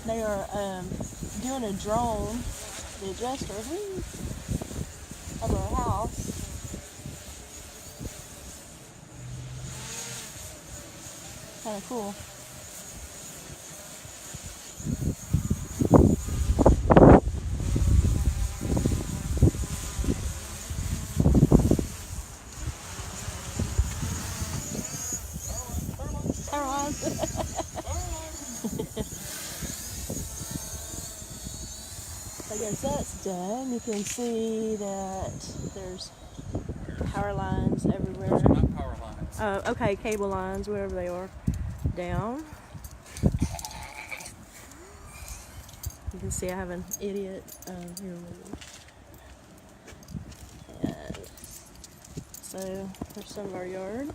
They are doing a drone, the adjuster, of our house. Kind of cool. I guess that's done. You can see that there's power lines everywhere. Those are not power lines. Okay, cable lines, wherever they are, down. You can see I have an idiot here with me. And so there's some of our yard.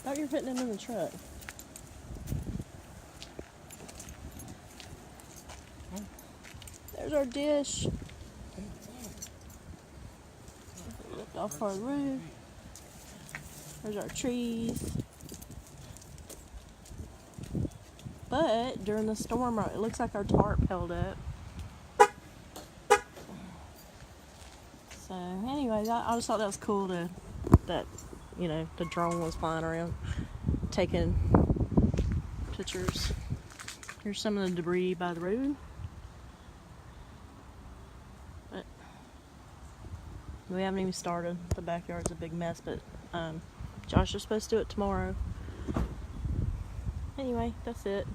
Oh, you're putting them in the truck. There's our dish. Lift off our roof. There's our trees. But during the storm, it looks like our tarp held up. So anyway, I just thought that was cool that the drone was flying around taking pictures. Here's some of the debris by the road. But we haven't even started. The backyard's a big mess, but Josh is supposed to do it tomorrow. Anyway, that's it.